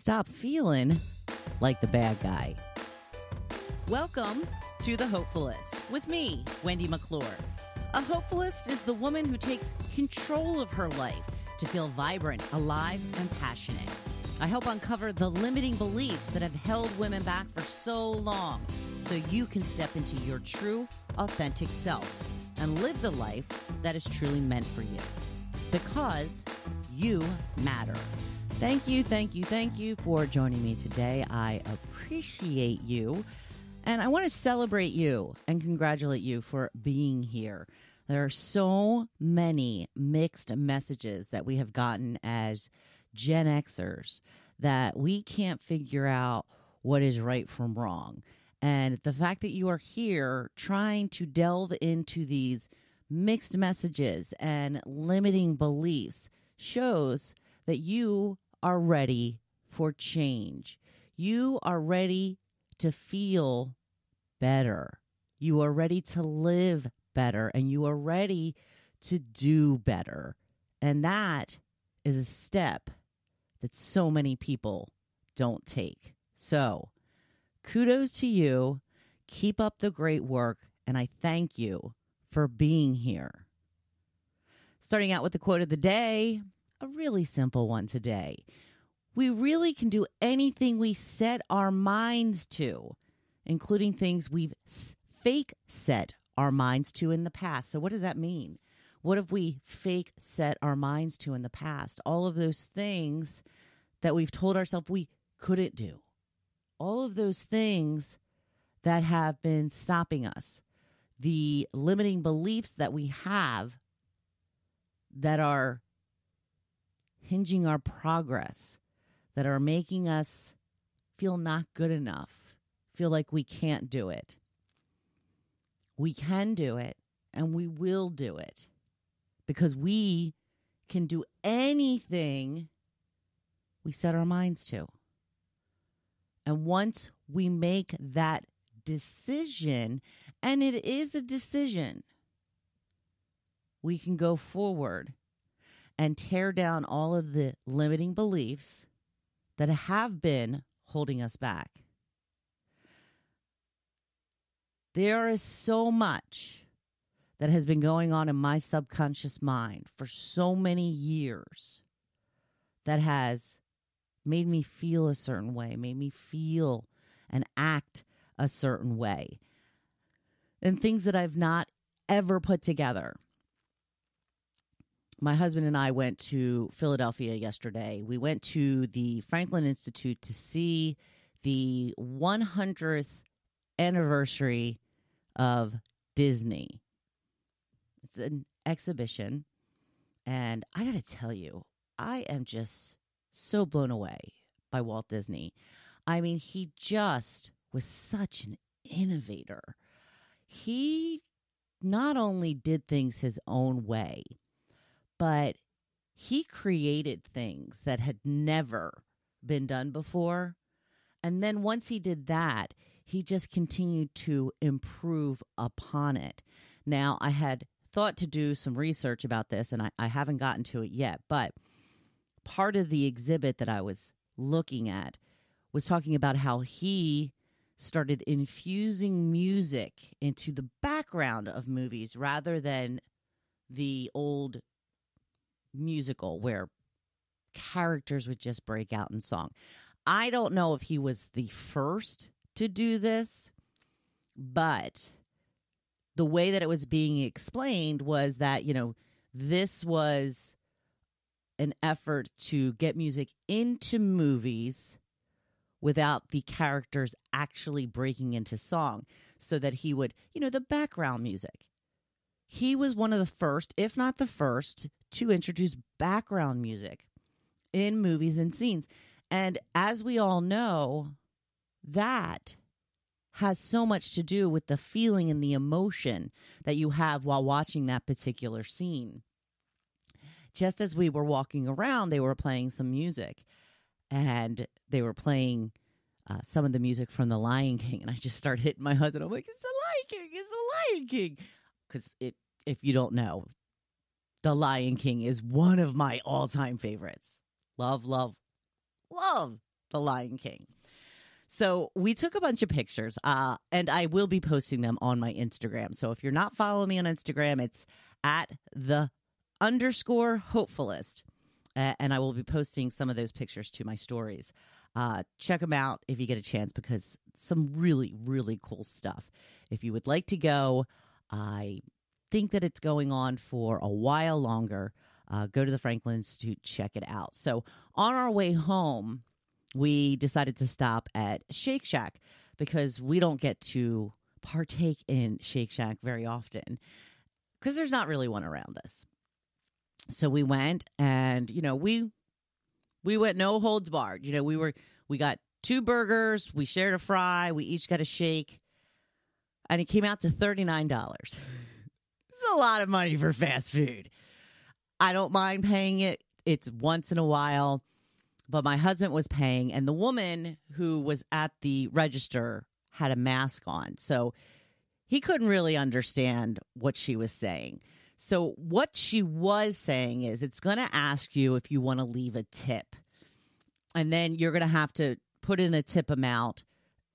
Stop feeling like the bad guy. Welcome to The Hopefulist with me, Wendy McClure. A hopefulist is the woman who takes control of her life to feel vibrant, alive, and passionate. I help uncover the limiting beliefs that have held women back for so long so you can step into your true, authentic self and live the life that is truly meant for you. Because you matter. Thank you for joining me today. I appreciate you. And I want to celebrate you and congratulate you for being here. There are so many mixed messages that we have gotten as Gen Xers that we can't figure out what is right from wrong. And the fact that you are here trying to delve into these mixed messages and limiting beliefs shows that you are ready for change. You are ready to feel better. You are ready to live better, and you are ready to do better. And that is a step that so many people don't take. So, kudos to you. Keep up the great work, and I thank you for being here. Starting out with the quote of the day, a really simple one today. We really can do anything we set our minds to, including things we've fake set our minds to in the past. So what does that mean? What have we fake set our minds to in the past? All of those things that we've told ourselves we couldn't do. All of those things that have been stopping us. The limiting beliefs that we have that are hinging our progress, that are making us feel not good enough, feel like we can't do it. We can do it, and we will do it, because we can do anything we set our minds to. And once we make that decision, and it is a decision, we can go forward and tear down all of the limiting beliefs that have been holding us back. There is so much that has been going on in my subconscious mind for so many years that has made me feel a certain way, made me feel and act a certain way, and things that I've not ever put together. My husband and I went to Philadelphia yesterday. We went to the Franklin Institute to see the 100th anniversary of Disney. It's an exhibition, and I got to tell you, I am just so blown away by Walt Disney. I mean, he just was such an innovator. He not only did things his own way, but he created things that had never been done before. And then once he did that, he just continued to improve upon it. Now, I had thought to do some research about this, and I haven't gotten to it yet. But part of the exhibit that I was looking at was talking about how he started infusing music into the background of movies rather than the old musical where characters would just break out in song. I don't know if he was the first to do this, but the way that it was being explained was that, this was an effort to get music into movies without the characters actually breaking into song, so that he would, the background music. He was one of the first, if not the first, to introduce background music in movies and scenes. And as we all know, that has so much to do with the feeling and the emotion that you have while watching that particular scene. Just as we were walking around, they were playing some music, and they were playing some of the music from The Lion King. And I just started hitting my husband. I'm like, it's The Lion King, it's The Lion King. Because if you don't know, The Lion King is one of my all-time favorites. Love The Lion King. So we took a bunch of pictures, and I will be posting them on my Instagram. So if you're not following me on Instagram, it's at _Hopefulist. And I will be posting some of those pictures to my stories. Check them out if you get a chance, because some really, really cool stuff. If you would like to go, I think that it's going on for a while longer. Go to the Franklin Institute, check it out. So on our way home, we decided to stop at Shake Shack because we don't get to partake in Shake Shack very often because there's not really one around us. So we went, and we went no holds barred. We got 2 burgers, we shared a fry, we each got a shake, and it came out to $39. It's a lot of money for fast food. I don't mind paying it. It's once in a while, but my husband was paying, and the woman who was at the register had a mask on, so he couldn't really understand what she was saying. So what she was saying is it's going to ask you if you want to leave a tip. And then you're going to have to put in a tip amount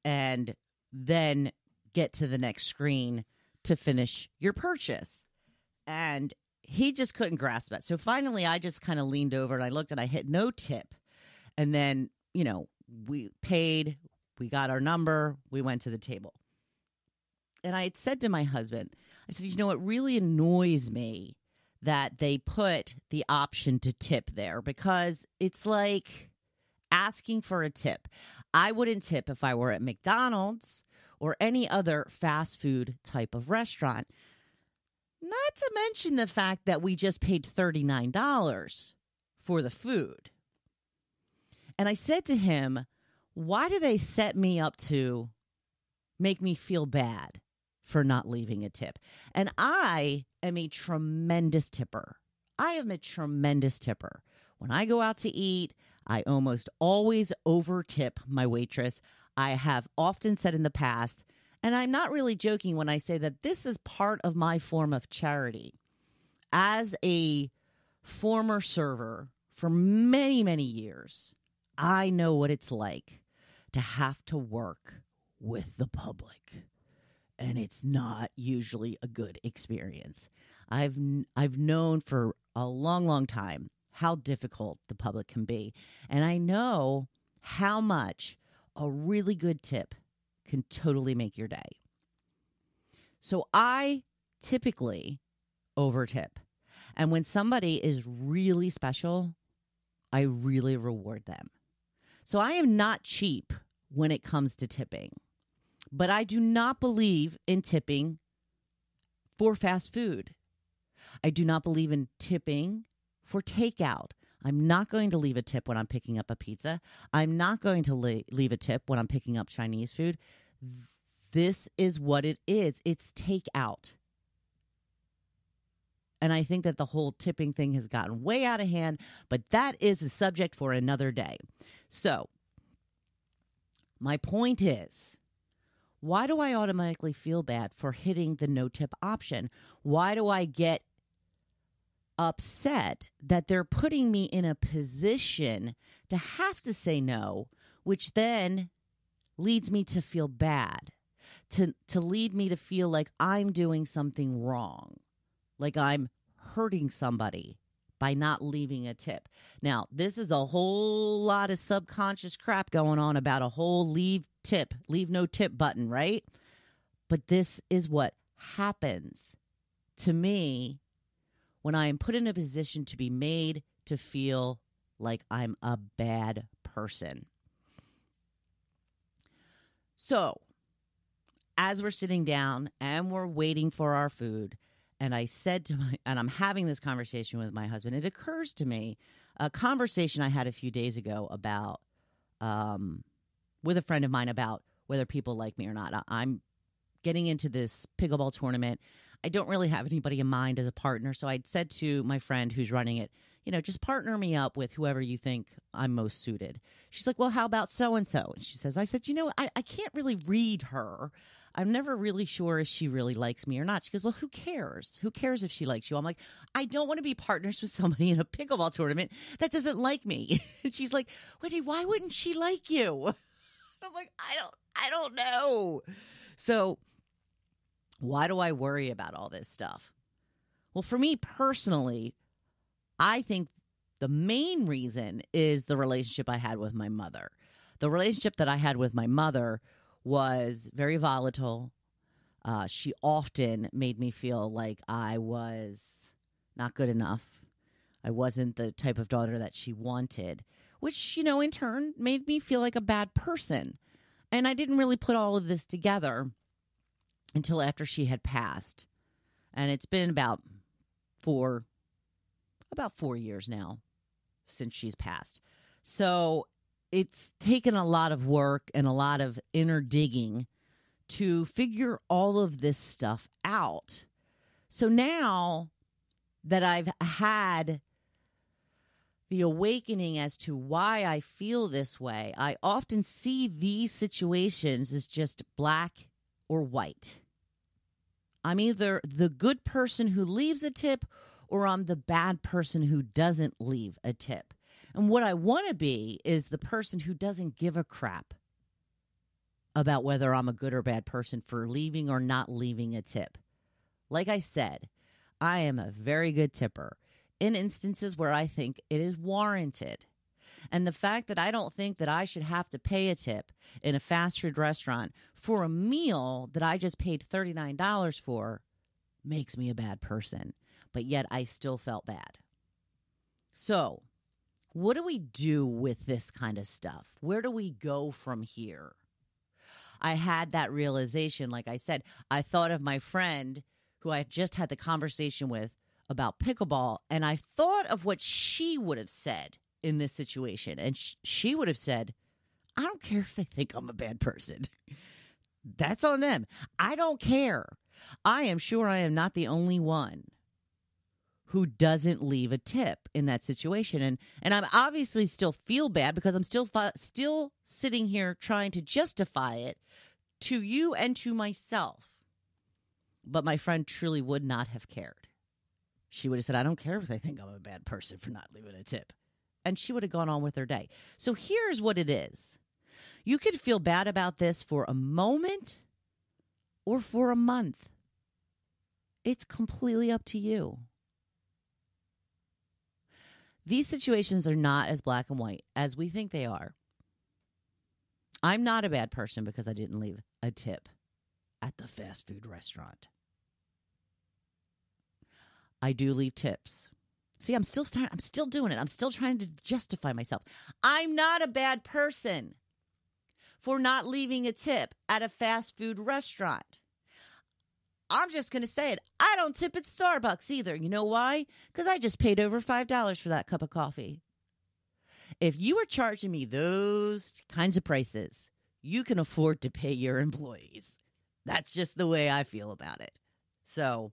and then get to the next screen to finish your purchase. And he just couldn't grasp that. So finally, I just kind of leaned over and I looked and I hit no tip. And then, we paid, we got our number, we went to the table. And I had said to my husband, I said, it really annoys me that they put the option to tip there because it's like asking for a tip. I wouldn't tip if I were at McDonald's or any other fast food type of restaurant. Not to mention the fact that we just paid $39 for the food. And I said to him, why do they set me up to make me feel bad for not leaving a tip? And I am a tremendous tipper. When I go out to eat, I almost always over tip my waitress. I have often said in the past, and I'm not really joking when I say that this is part of my form of charity. As a former server for many, many years, I know what it's like to have to work with the public. And it's not usually a good experience. I've known for a long, long time how difficult the public can be. And I know how much a really good tip can totally make your day. So I typically over-tip. And when somebody is really special, I really reward them. So I am not cheap when it comes to tipping. But I do not believe in tipping for fast food. I do not believe in tipping for takeout. I'm not going to leave a tip when I'm picking up a pizza. I'm not going to leave a tip when I'm picking up Chinese food. This is what it is. It's takeout. And I think that the whole tipping thing has gotten way out of hand, but that is a subject for another day. So, my point is, why do I automatically feel bad for hitting the no tip option? Why do I get upset that they're putting me in a position to have to say no, which then leads me to feel bad, to lead me to feel like I'm doing something wrong, like I'm hurting somebody by not leaving a tip. Now, this is a whole lot of subconscious crap going on about a whole leave no tip button, right? But this is what happens to me when I am put in a position to be made to feel like I'm a bad person. So, as we're sitting down and we're waiting for our food, and I said and I'm having this conversation with my husband, it occurs to me, a conversation I had a few days ago about, with a friend of mine about whether people like me or not. I'm getting into this pickleball tournament. I don't really have anybody in mind as a partner. So I said to my friend who's running it, just partner me up with whoever you think I'm most suited. She's like, well, how about so-and-so? And she says, I said, I can't really read her. I'm never really sure if she really likes me or not. She goes, well, who cares? Who cares if she likes you? I'm like, I don't want to be partners with somebody in a pickleball tournament that doesn't like me. And she's like, Wendy, why wouldn't she like you? I'm like, I don't know. So why do I worry about all this stuff? Well, for me personally, I think the main reason is the relationship I had with my mother. The relationship that I had with my mother was very volatile. She often made me feel like I was not good enough. I wasn't the type of daughter that she wanted, which, in turn made me feel like a bad person. And I didn't really put all of this together until after she had passed. And it's been about 4 years now since she's passed. So it's taken a lot of work and a lot of inner digging to figure all of this stuff out. So now that I've had the awakening as to why I feel this way, I often see these situations as just black or white. I'm either the good person who leaves a tip or I'm the bad person who doesn't leave a tip. And what I want to be is the person who doesn't give a crap about whether I'm a good or bad person for leaving or not leaving a tip. Like I said, I am a very good tipper in instances where I think it is warranted. And the fact that I don't think that I should have to pay a tip in a fast food restaurant for a meal that I just paid $39 for makes me a bad person. But yet I still felt bad. So what do we do with this kind of stuff? Where do we go from here? I had that realization, like I said. I thought of my friend who I just had the conversation with about pickleball, and I thought of what she would have said in this situation. And she would have said, I don't care if they think I'm a bad person. That's on them. I don't care. I am sure I am not the only one who doesn't leave a tip in that situation. And I'm obviously still feel bad because I'm still sitting here trying to justify it to you and to myself. But my friend truly would not have cared. She would have said, I don't care if they think I'm a bad person for not leaving a tip. And she would have gone on with her day. So here's what it is. You could feel bad about this for a moment or for a month. It's completely up to you. These situations are not as black and white as we think they are. I'm not a bad person because I didn't leave a tip at the fast food restaurant. I do leave tips. See, I'm still doing it. I'm still trying to justify myself. I'm not a bad person for not leaving a tip at a fast food restaurant. I'm just going to say it. I don't tip at Starbucks either. You know why? Because I just paid over $5 for that cup of coffee. If you are charging me those kinds of prices, you can afford to pay your employees. That's just the way I feel about it. So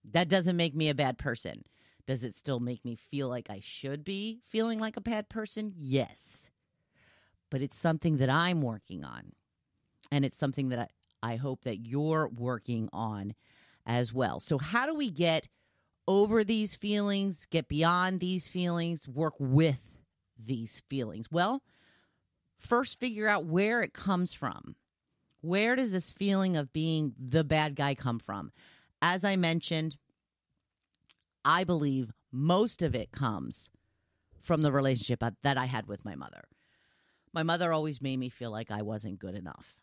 that doesn't make me a bad person. Does it still make me feel like I should be feeling like a bad person? Yes. But it's something that I'm working on. And it's something that I hope that you're working on as well. So how do we get over these feelings, get beyond these feelings, work with these feelings? Well, first figure out where it comes from. Where does this feeling of being the bad guy come from? As I mentioned, I believe most of it comes from the relationship that I had with my mother. My mother always made me feel like I wasn't good enough.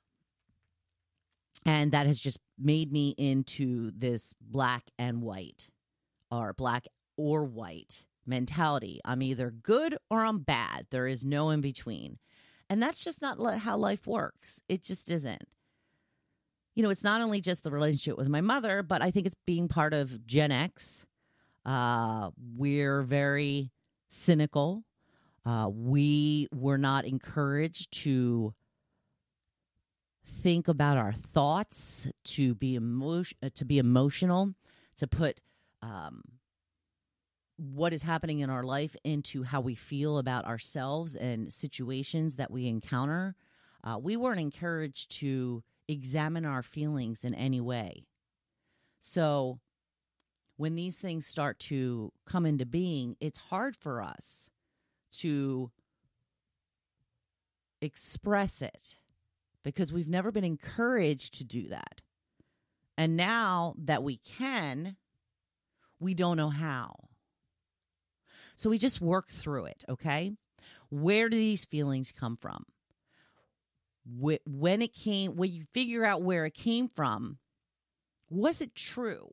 And that has just made me into this black and white, or black or white mentality. I'm either good or I'm bad. There is no in between. And that's just not how life works. It just isn't. It's not only just the relationship with my mother, but I think it's being part of Gen X. We're very cynical. We were not encouraged to think about our thoughts, to be emotional, to put what is happening in our life into how we feel about ourselves and situations that we encounter, we weren't encouraged to examine our feelings in any way. So when these things start to come into being, it's hard for us to express it because we've never been encouraged to do that. And now that we can, we don't know how. So we just work through it, okay? Where do these feelings come from? When you figure out where it came from, was it true?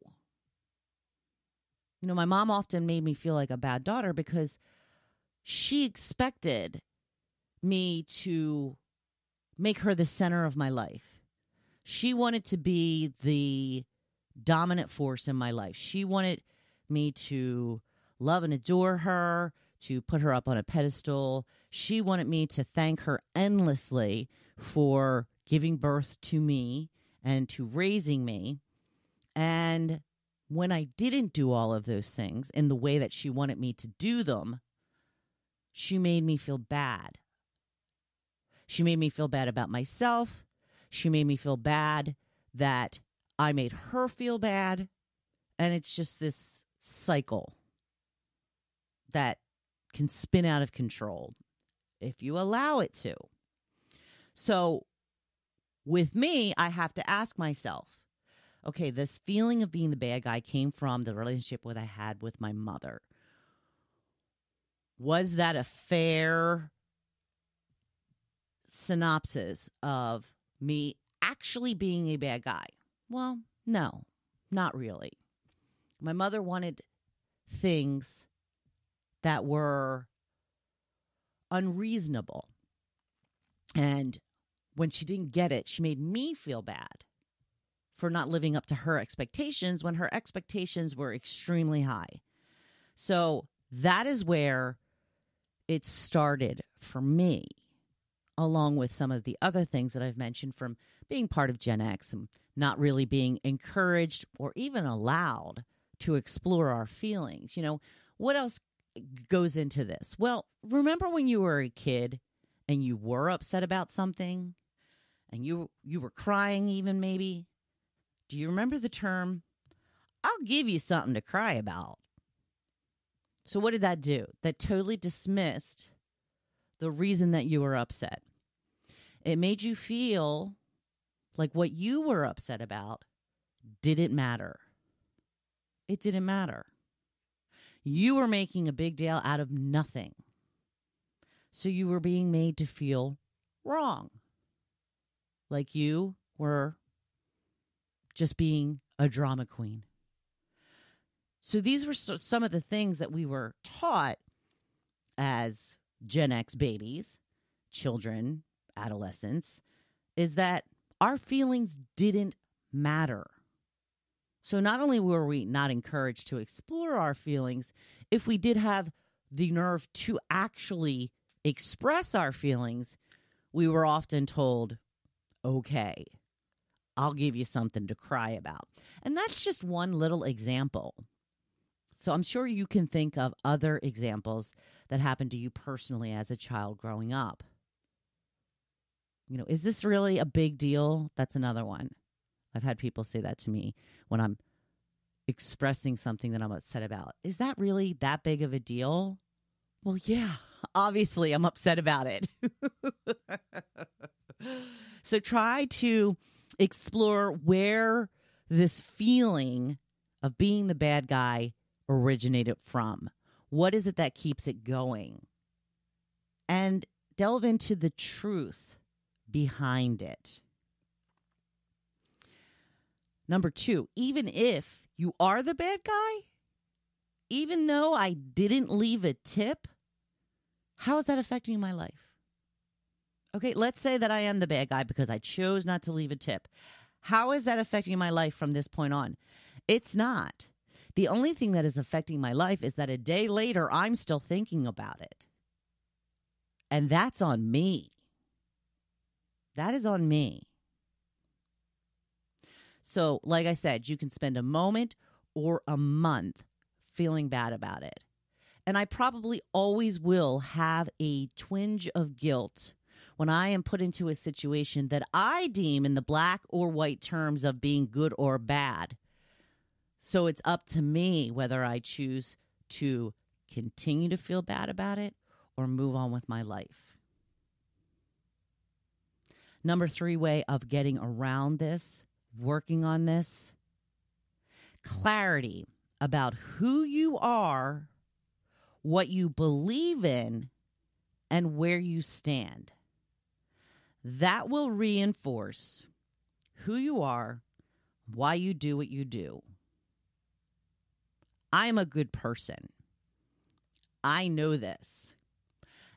You know, my mom often made me feel like a bad daughter because she expected me to make her the center of my life. She wanted to be the dominant force in my life. She wanted me to love and adore her, to put her up on a pedestal. She wanted me to thank her endlessly for giving birth to me and to raising me. And when I didn't do all of those things in the way that she wanted me to do them, she made me feel bad. She made me feel bad about myself. She made me feel bad that I made her feel bad. And it's just this cycle that can spin out of control if you allow it to. So with me, I have to ask myself, okay, this feeling of being the bad guy came from the relationship that I had with my mother. Was that a fair synopsis of me actually being a bad guy? Well, no, not really. My mother wanted things that were unreasonable. And when she didn't get it, she made me feel bad for not living up to her expectations when her expectations were extremely high. So that is where it started for me, along with some of the other things that I've mentioned from being part of Gen X and not really being encouraged or even allowed to explore our feelings. You know, what else goes into this? Well, remember when you were a kid and you were upset about something and you were crying even maybe? Do you remember the term, I'll give you something to cry about? So what did that do? That totally dismissed the reason that you were upset. It made you feel like what you were upset about didn't matter. It didn't matter. You were making a big deal out of nothing. So you were being made to feel wrong. Like you were just being a drama queen. So these were some of the things that we were taught as Gen X babies, children, adolescents, is that our feelings didn't matter. So not only were we not encouraged to explore our feelings, if we did have the nerve to actually express our feelings, we were often told, okay, I'll give you something to cry about. And that's just one little example. So I'm sure you can think of other examples that happened to you personally as a child growing up. You know, is this really a big deal? That's another one. I've had people say that to me when I'm expressing something that I'm upset about. Is that really that big of a deal? Well, yeah, obviously I'm upset about it. So try to explore where this feeling of being the bad guy originated from. What is it that keeps it going? And delve into the truth behind it. Number 2, even if you are the bad guy, even though I didn't leave a tip, how is that affecting my life? Okay, let's say that I am the bad guy because I chose not to leave a tip. How is that affecting my life from this point on? It's not. The only thing that is affecting my life is that a day later, I'm still thinking about it. And that's on me. That is on me. So, like I said, you can spend a moment or a month feeling bad about it. And I probably always will have a twinge of guilt when I am put into a situation that I deem in the black or white terms of being good or bad. So it's up to me whether I choose to continue to feel bad about it or move on with my life. Number 3 way of getting around this, working on this, clarity about who you are, what you believe in, and where you stand. That will reinforce who you are, why you do what you do. I'm a good person. I know this.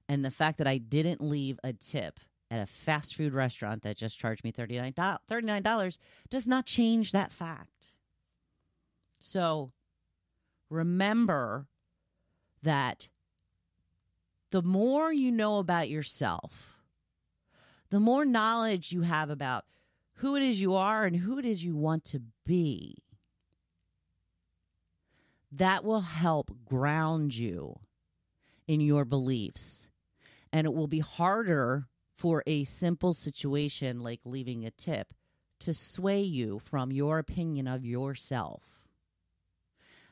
And the fact that I didn't leave a tip at a fast food restaurant that just charged me $39 does not change that fact. So remember that the more you know about yourself, the more knowledge you have about who it is you are and who it is you want to be, that will help ground you in your beliefs. And it will be harder for a simple situation like leaving a tip to sway you from your opinion of yourself.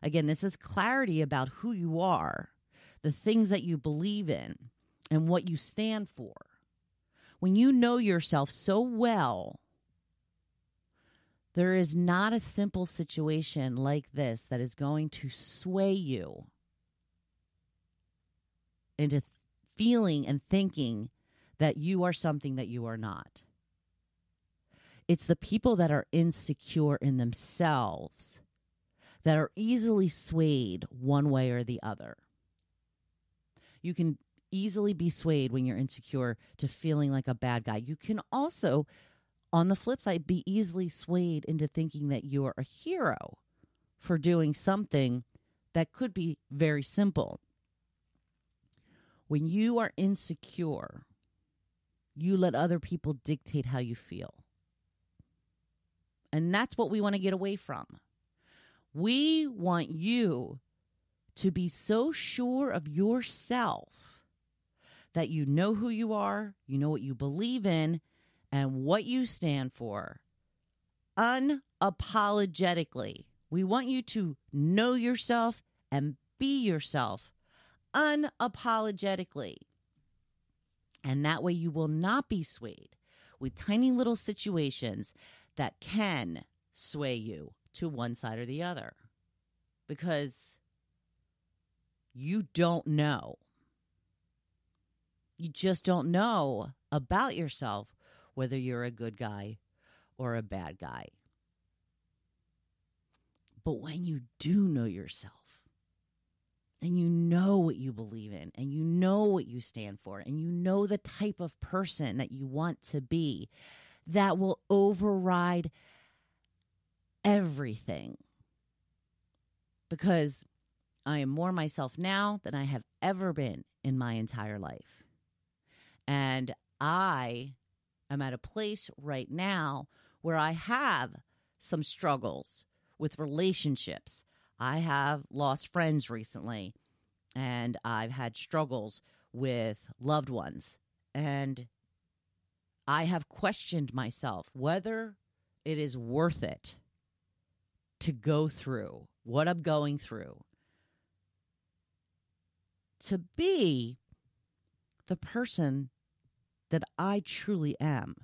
Again, this is clarity about who you are, the things that you believe in, and what you stand for. When you know yourself so well, there is not a simple situation like this that is going to sway you into feeling and thinking that you are something that you are not. It's the people that are insecure in themselves that are easily swayed one way or the other. You can easily be swayed when you're insecure to feeling like a bad guy. You can also, on the flip side, be easily swayed into thinking that you're a hero for doing something that could be very simple. When you are insecure, you let other people dictate how you feel. And that's what we want to get away from. We want you to be so sure of yourself that you know who you are, you know what you believe in, and what you stand for. Unapologetically. We want you to know yourself and be yourself unapologetically. And that way you will not be swayed with tiny little situations that can sway you to one side or the other. Because you don't know. You just don't know about yourself whether you're a good guy or a bad guy. But when you do know yourself, and you know what you believe in, and you know what you stand for, and you know the type of person that you want to be, that will override everything. Because I am more myself now than I have ever been in my entire life. And I am at a place right now where I have some struggles with relationships. I have lost friends recently, and I've had struggles with loved ones. And I have questioned myself whether it is worth it to go through what I'm going through to be the person that I truly am.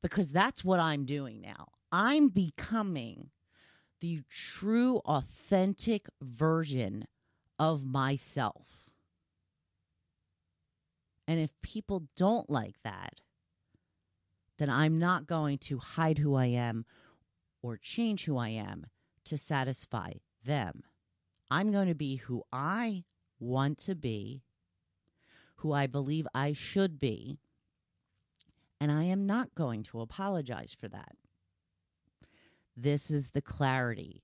Because that's what I'm doing now. I'm becoming the true, authentic version of myself. And if people don't like that, then I'm not going to hide who I am or change who I am to satisfy them. I'm going to be who I want to be, who I believe I should be, and I am not going to apologize for that. This is the clarity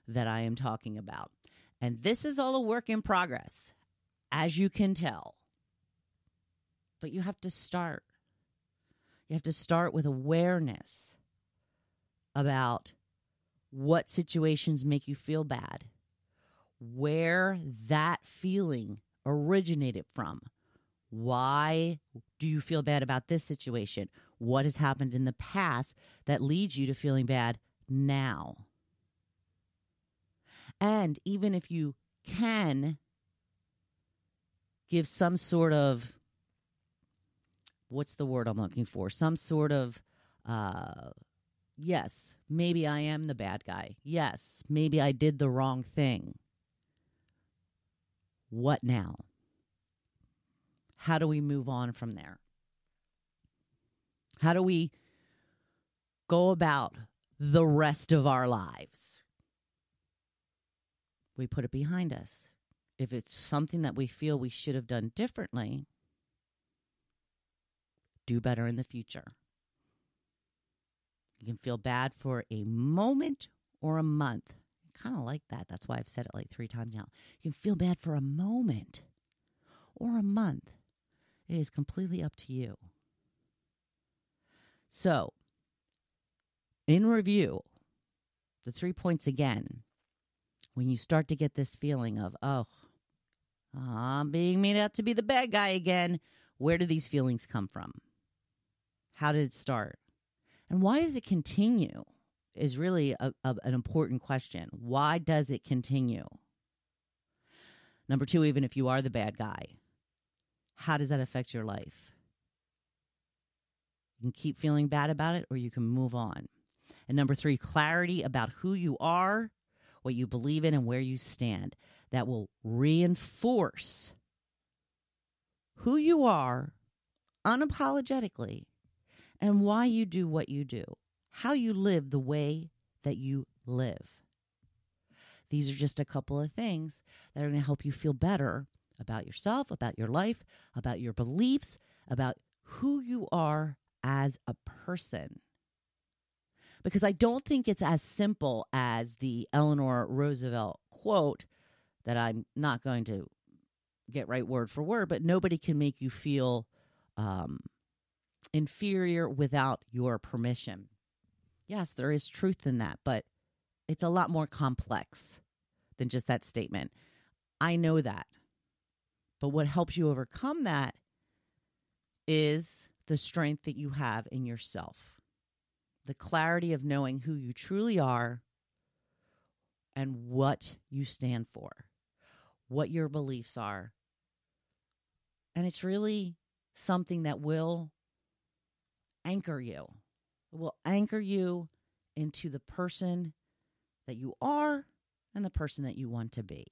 that I am talking about. And this is all a work in progress, as you can tell. But you have to start. You have to start with awareness about what situations make you feel bad, where that feeling originated from? Why do you feel bad about this situation? What has happened in the past that leads you to feeling bad now? And even if you can give some sort of, what's the word I'm looking for? Some sort of, yes, maybe I am the bad guy. Yes, maybe I did the wrong thing. What now? How do we move on from there? How do we go about the rest of our lives? We put it behind us. If it's something that we feel we should have done differently, do better in the future. You can feel bad for a moment or a month. I kind of like that. That's why I've said it like 3 times now. You can feel bad for a moment or a month. It is completely up to you. So, in review, the 3 points again. When you start to get this feeling of, oh, I'm being made out to be the bad guy again, where do these feelings come from? How did it start? And why does it continue is really an important question. Why does it continue? Number 2, even if you are the bad guy, how does that affect your life? You can keep feeling bad about it, or you can move on. And number 3, clarity about who you are, what you believe in, and where you stand. That will reinforce who you are unapologetically and why you do what you do, how you live the way that you live. These are just a couple of things that are going to help you feel better about yourself, about your life, about your beliefs, about who you are as a person. Because I don't think it's as simple as the Eleanor Roosevelt quote that I'm not going to get right word for word, but nobody can make you feel inferior without your permission. Yes, there is truth in that, but it's a lot more complex than just that statement. I know that. But what helps you overcome that is the strength that you have in yourself. The clarity of knowing who you truly are and what you stand for, what your beliefs are. And it's really something that will anchor you. It will anchor you into the person that you are and the person that you want to be.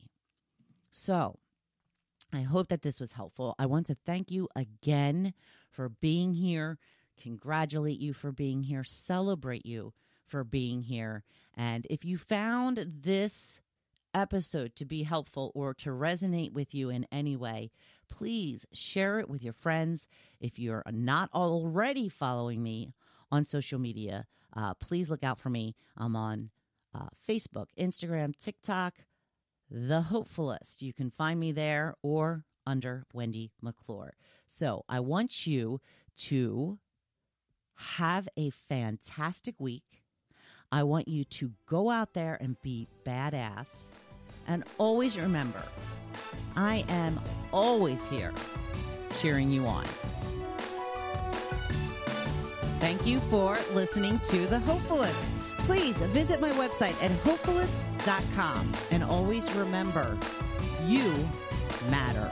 So, I hope that this was helpful. I want to thank you again for being here, congratulate you for being here, celebrate you for being here. And if you found this episode to be helpful or to resonate with you in any way, please share it with your friends. If you're not already following me on social media, please look out for me. I'm on Facebook, Instagram, TikTok, The Hopefulist. You can find me there or under Wendy McClure. So I want you to have a fantastic week. I want you to go out there and be badass. And always remember, I am always here cheering you on. Thank you for listening to The Hopefulist. Please visit my website at hopefulist.com. And always remember, you matter.